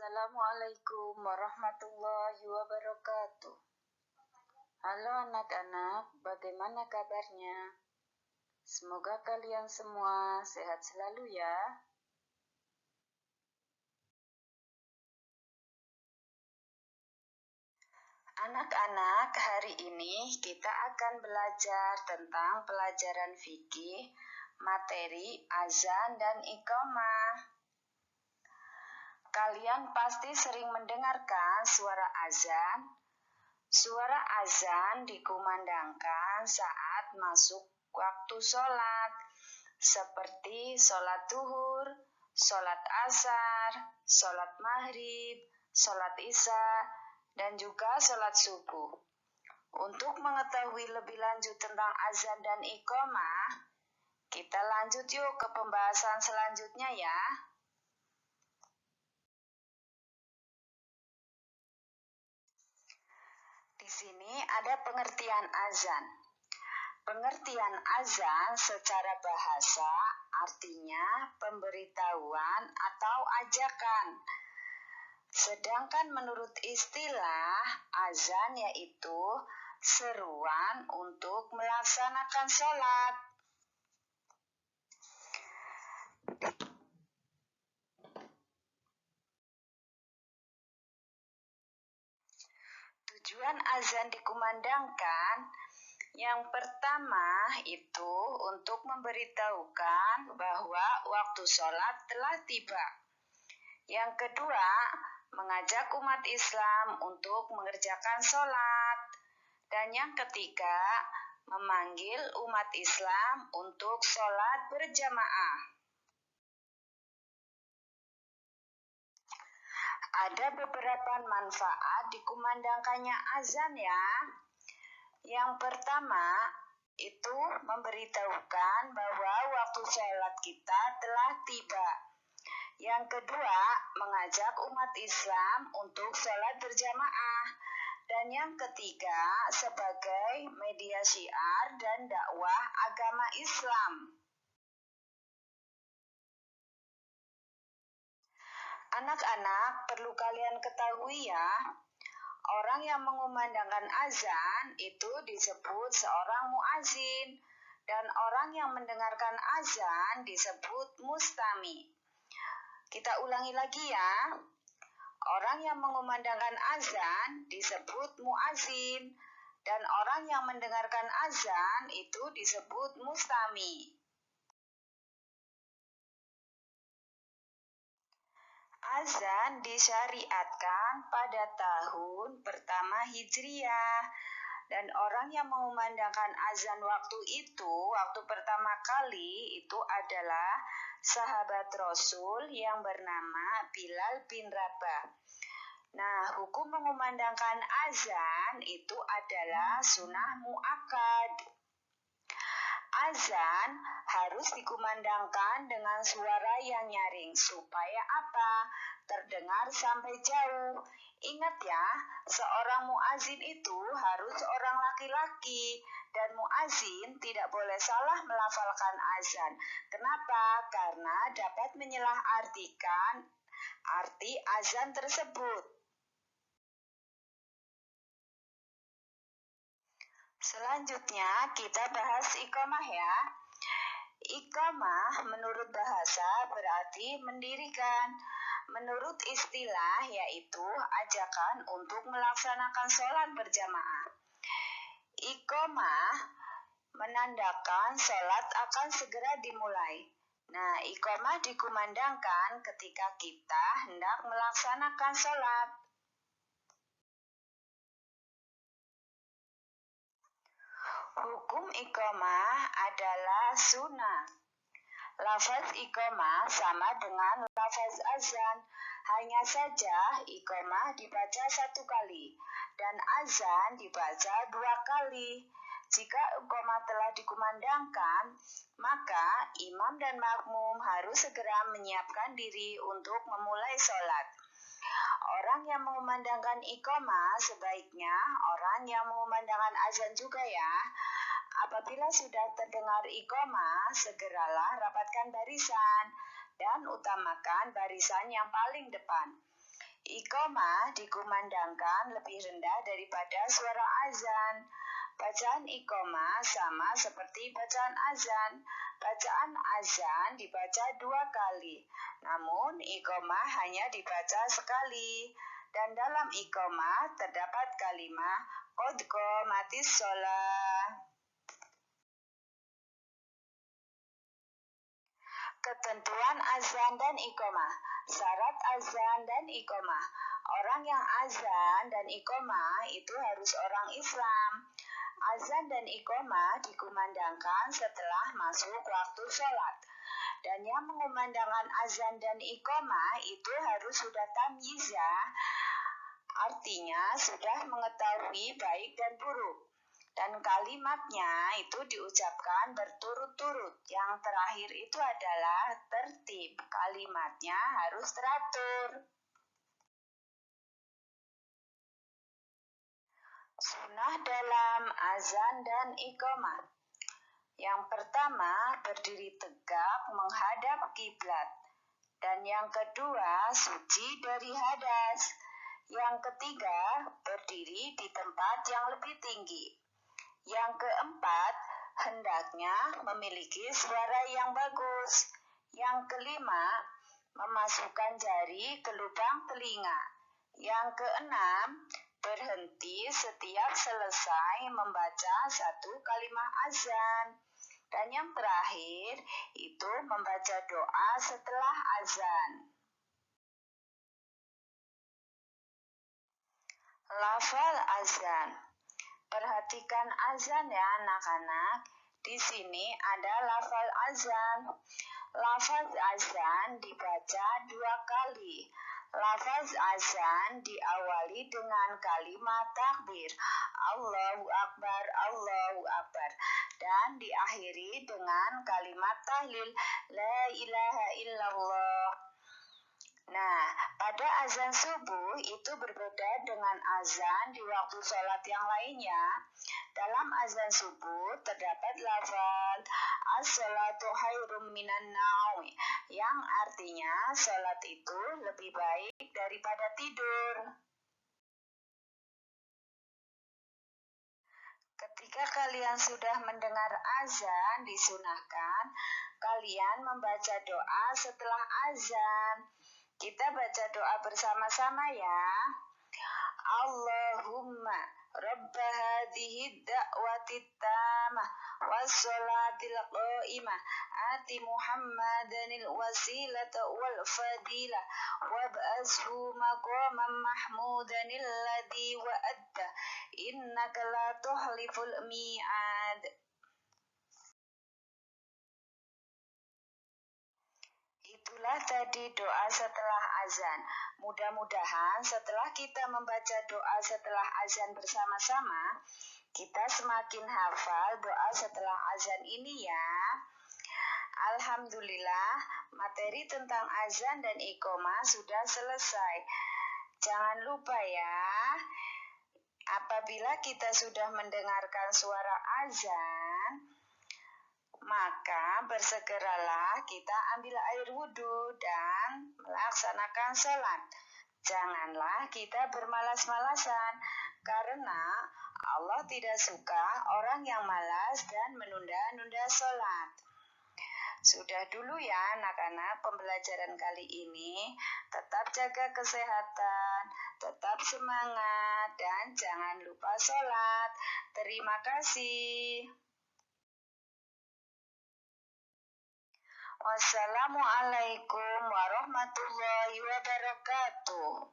Assalamualaikum warahmatullahi wabarakatuh. Halo anak-anak, bagaimana kabarnya? Semoga kalian semua sehat selalu ya. Anak-anak, hari ini kita akan belajar tentang pelajaran fikih, materi azan dan iqamah. Kalian pasti sering mendengarkan suara azan. Suara azan dikumandangkan saat masuk waktu sholat, seperti sholat zuhur, sholat asar, sholat maghrib, sholat isya, dan juga sholat subuh. Untuk mengetahui lebih lanjut tentang azan dan iqamah, kita lanjut yuk ke pembahasan selanjutnya ya. Di sini ada pengertian azan. Pengertian azan secara bahasa artinya pemberitahuan atau ajakan. Sedangkan menurut istilah, azan yaitu seruan untuk melaksanakan sholat. Tujuan azan dikumandangkan yang pertama itu untuk memberitahukan bahwa waktu sholat telah tiba. Yang kedua, mengajak umat Islam untuk mengerjakan sholat. Dan yang ketiga, memanggil umat Islam untuk sholat berjamaah. Ada beberapa manfaat dikumandangkannya azan ya. Yang pertama, itu memberitahukan bahwa waktu sholat kita telah tiba. Yang kedua, mengajak umat Islam untuk sholat berjamaah. Dan yang ketiga, sebagai media syiar dan dakwah agama Islam. Anak-anak, perlu kalian ketahui ya, orang yang mengumandangkan azan itu disebut seorang muazin, dan orang yang mendengarkan azan disebut mustami. Kita ulangi lagi ya. Orang yang mengumandangkan azan disebut muazin, dan orang yang mendengarkan azan itu disebut mustami. Azan disyariatkan pada tahun pertama Hijriah, dan orang yang mengumandangkan azan waktu pertama kali itu adalah sahabat Rasul yang bernama Bilal bin Rabah. Nah, hukum mengumandangkan azan itu adalah sunnah muakkad. Azan harus dikumandangkan dengan suara yang nyaring supaya apa? Terdengar sampai jauh. Ingat ya, seorang muazin itu harus orang laki-laki, dan muazin tidak boleh salah melafalkan azan. Kenapa? Karena dapat menyalahartikan arti azan tersebut. Selanjutnya kita bahas iqamah ya. Iqamah menurut bahasa berarti mendirikan. Menurut istilah yaitu ajakan untuk melaksanakan sholat berjamaah. Iqamah menandakan sholat akan segera dimulai. Nah, iqamah dikumandangkan ketika kita hendak melaksanakan sholat. Hukum iqamah adalah sunnah. Lafaz iqamah sama dengan lafaz azan. Hanya saja iqamah dibaca 1 kali dan azan dibaca 2 kali. Jika iqamah telah dikumandangkan, maka imam dan makmum harus segera menyiapkan diri untuk memulai sholat. Orang yang mengumandangkan iqamah sebaiknya orang yang mengumandangkan azan juga ya. Apabila sudah terdengar iqamah, segeralah rapatkan barisan dan utamakan barisan yang paling depan. Iqamah dikumandangkan lebih rendah daripada suara azan. Bacaan iqamah sama seperti bacaan azan. Bacaan azan dibaca 2 kali, namun iqamah hanya dibaca sekali. Dan dalam iqamah terdapat kalimat qad qamatis shalah. Ketentuan azan dan iqamah. Syarat azan dan iqamah. Orang yang azan dan iqamah itu harus orang Islam. Azan dan iqamah dikumandangkan setelah masuk waktu sholat. Dan yang mengumandangkan azan dan iqamah itu harus sudah tamyiz ya. Artinya sudah mengetahui baik dan buruk. Dan kalimatnya itu diucapkan berturut-turut. Yang terakhir itu adalah tertib. Kalimatnya harus teratur. Sunnah dalam azan dan iqamah. Yang pertama, berdiri tegak menghadap kiblat. Dan yang kedua, suci dari hadas. Yang ketiga, berdiri di tempat yang lebih tinggi. Yang keempat, hendaknya memiliki suara yang bagus. Yang kelima, memasukkan jari ke lubang telinga. Yang keenam, berhenti setiap selesai membaca satu kalimat azan. Dan yang terakhir, itu membaca doa setelah azan. Lafal azan. Perhatikan azan ya anak-anak. Di sini ada lafal azan. Lafaz azan dibaca 2 kali. Lafaz azan diawali dengan kalimat takbir. Allahu Akbar, Allahu Akbar. Dan diakhiri dengan kalimat tahlil. La ilaha illallah. Nah, pada azan subuh itu berbeda dengan azan di waktu sholat yang lainnya. Dalam azan subuh terdapat lafaz as-sholatu khairum minan naum, yang artinya sholat itu lebih baik daripada tidur. Ketika kalian sudah mendengar azan, disunahkan kalian membaca doa setelah azan. Kita baca doa bersama-sama ya. Allahumma rabba hadhihi da'wati tamah wassalatil qa'imah ati Muhammadanil wasilata wal fadilah wab'ashu maqaman mahmudanil ladzi wa'adta innaka la tuhliful mi'ad. Itulah tadi doa setelah azan. Mudah-mudahan setelah kita membaca doa setelah azan bersama-sama, kita semakin hafal doa setelah azan ini ya. Alhamdulillah, materi tentang azan dan iqamah sudah selesai. Jangan lupa ya, apabila kita sudah mendengarkan suara azan, maka bersegeralah kita ambil air wudhu dan melaksanakan sholat. Janganlah kita bermalas-malasan, karena Allah tidak suka orang yang malas dan menunda-nunda sholat. Sudah dulu ya anak-anak pembelajaran kali ini. Tetap jaga kesehatan, tetap semangat, dan jangan lupa sholat. Terima kasih. Wassalamualaikum warahmatullahi wabarakatuh.